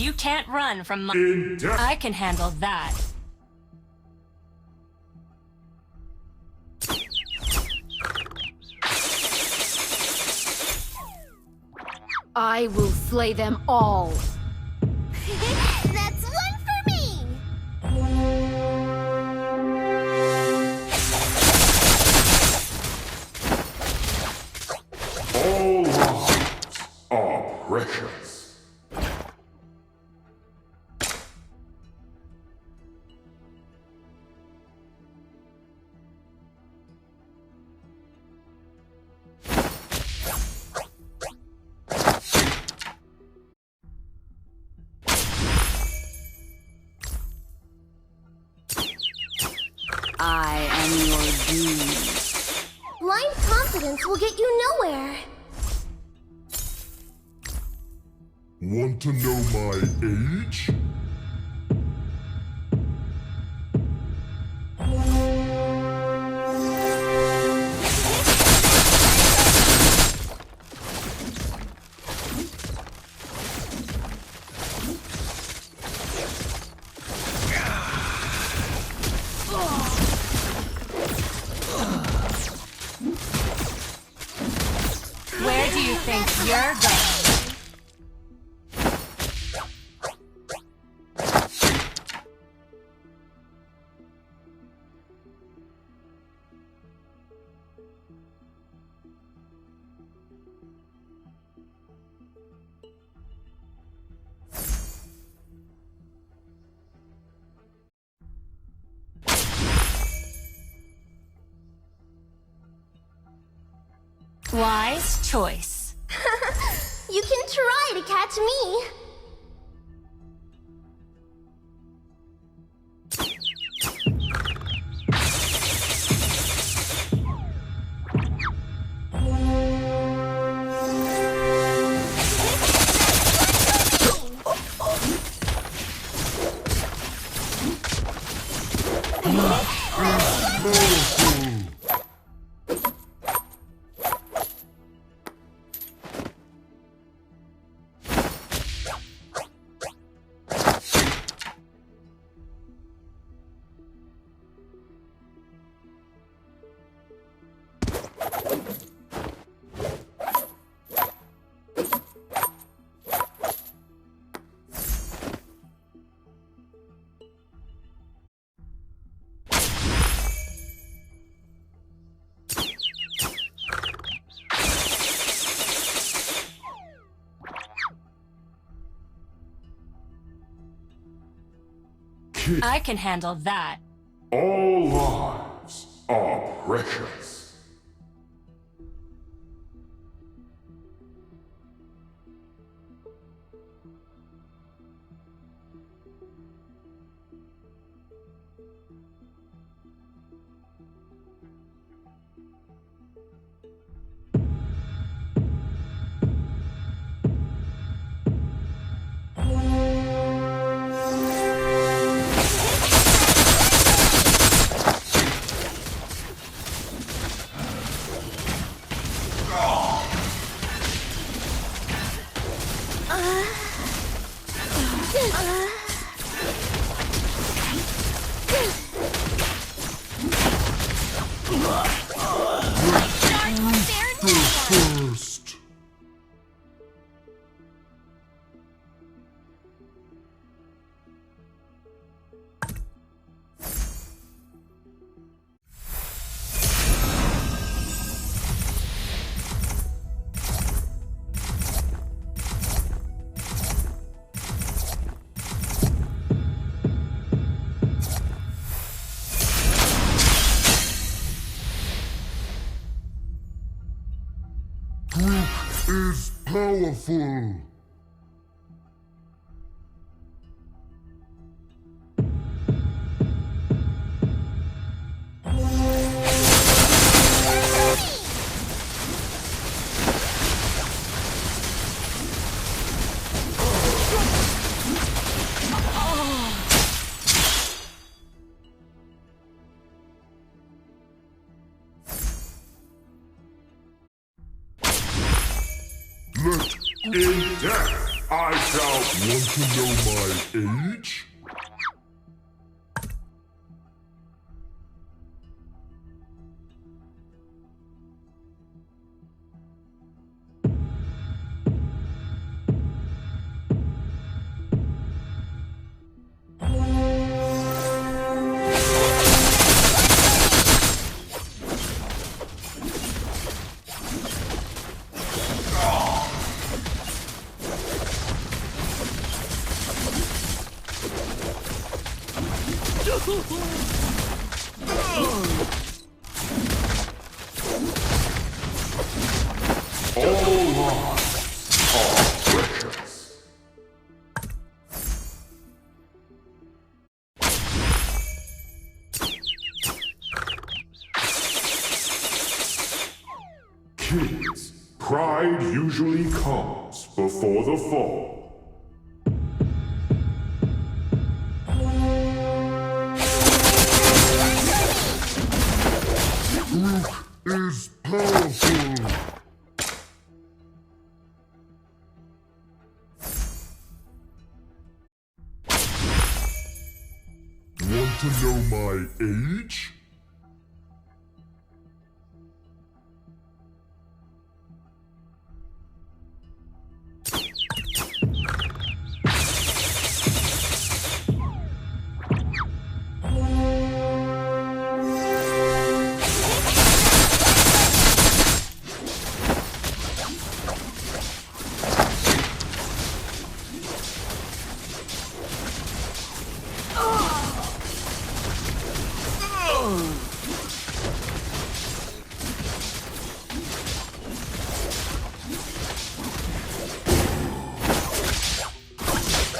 You can't run from my... In death. I can handle that. I will slay them all. That's one for me! All lives are precious. I am your doom. Blind confidence will get you nowhere. Want to know my age? Where do you think you're going? Wise choice. You can try to catch me. I can handle that. All lives are precious. First. Group is powerful. Let in death. I shall want to know my age? All lives are precious. Kids, pride usually comes before the fall. Is powerful. Want to know my age?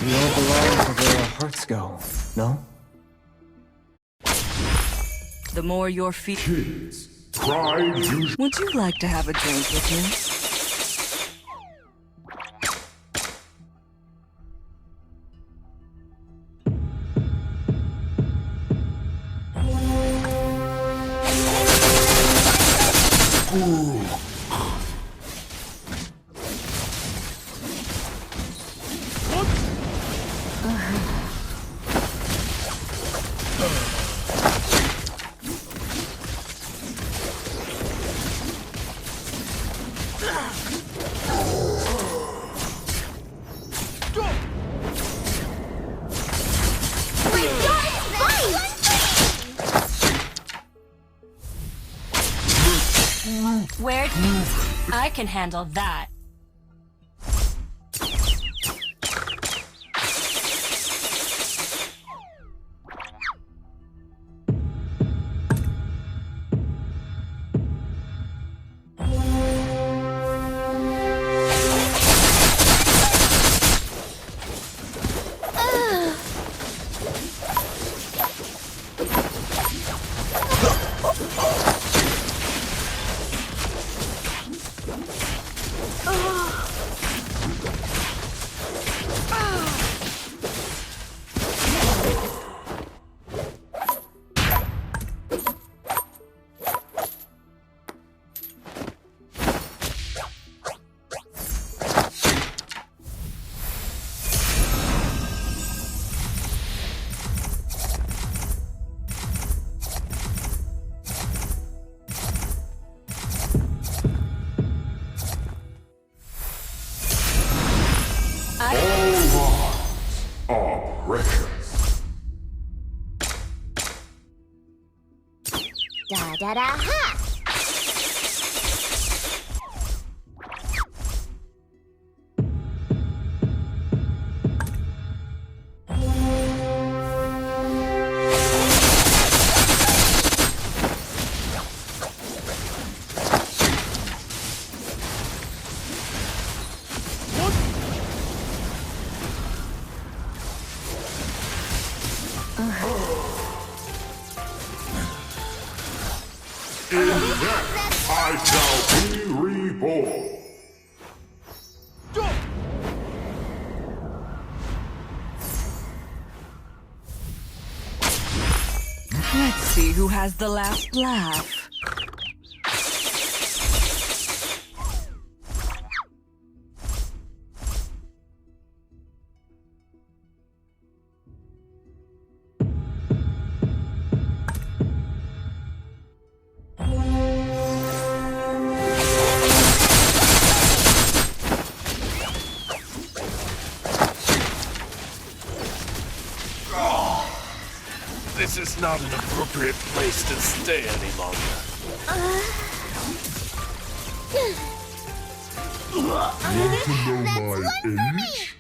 We all belong to where our hearts go, no? The more your feet. Kids, pride usually. Would you like to have a drink with me? Where? I can handle that. Da da da ha! In death, I shall be reborn. Let's see who has the last laugh. This is not an appropriate place to stay any longer. Want to know my age?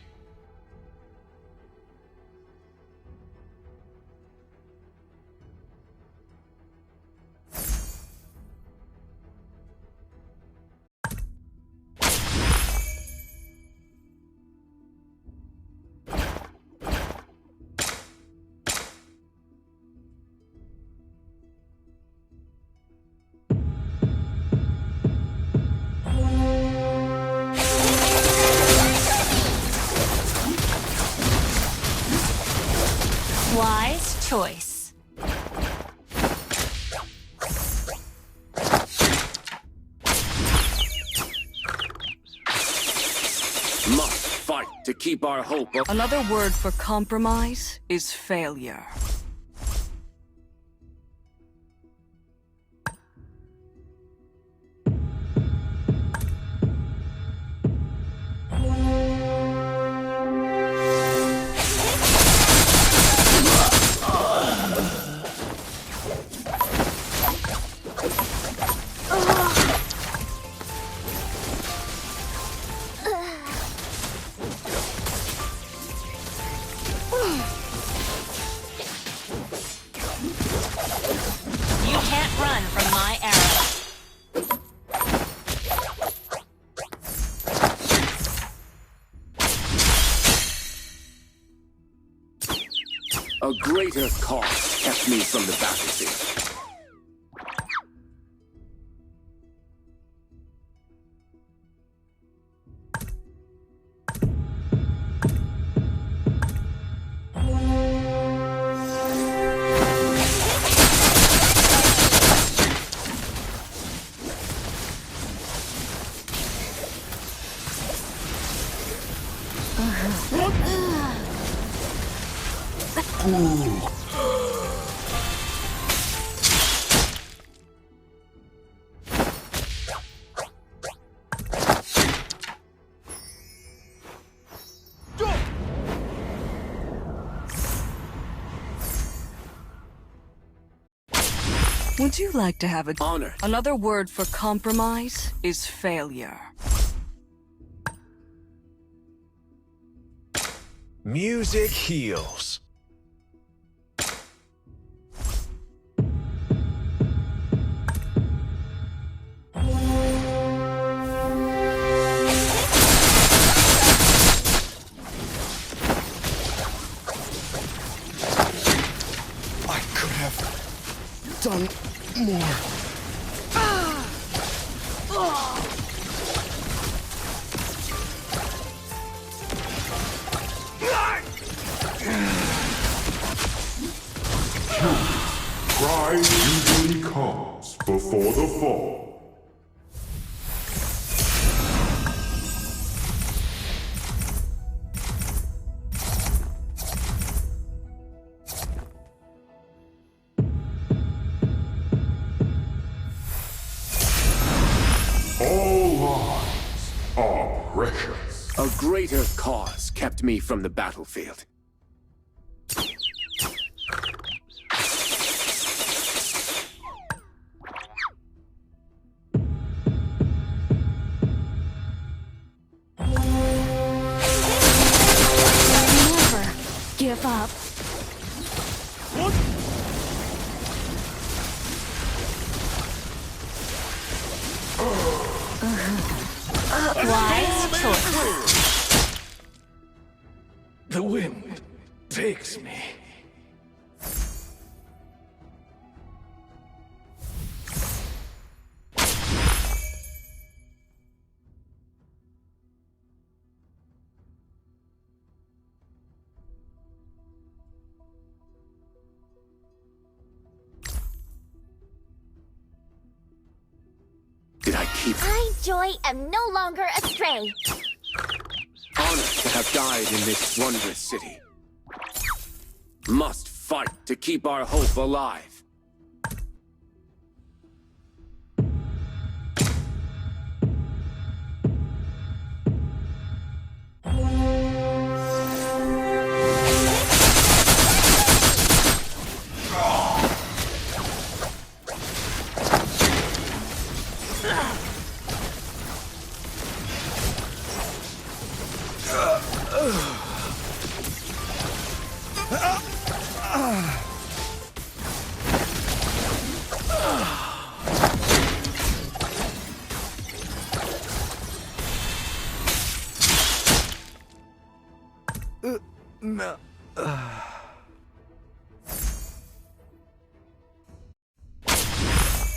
Wise choice. Must fight to keep our hope up. Another word for compromise is failure. You can't run from my arrow. A greater cause kept me from the battlefield. Would you like to have a Honor. Another word for compromise is failure. Music heals. I could have done more. Pride usually comes before the fall. All lives are precious. A greater cause kept me from the battlefield. Never give up. Wise choice. The wind takes me. Did I keep I, Joy, am no longer astray. honor to have died in this wondrous city? Must fight to keep our hope alive.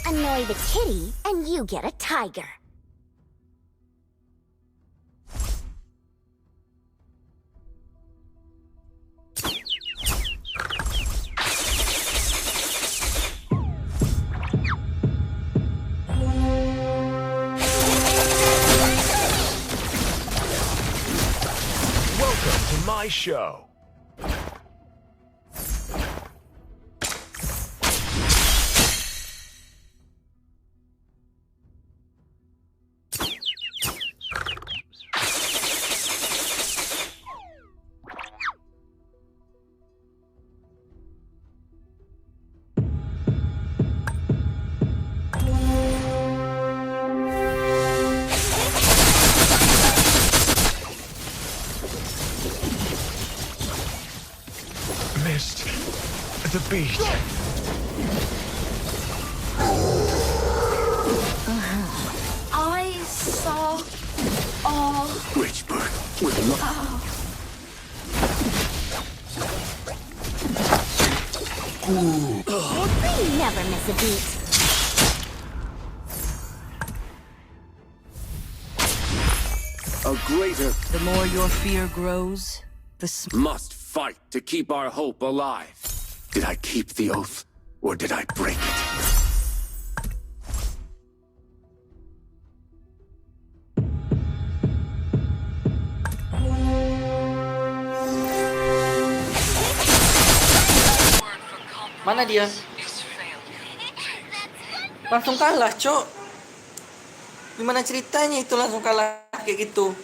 Annoy the kitty, and you get a tiger. Welcome to my show. Missed the beat. I saw all. Rich bird with luck. They never miss a beat. A greater The more your fear grows, the must fight to keep our hope alive. Did I keep the oath, or did I break it? Mana dia? Langsung kalah, Cok. Gimana ceritanya itu langsung kalah kayak gitu?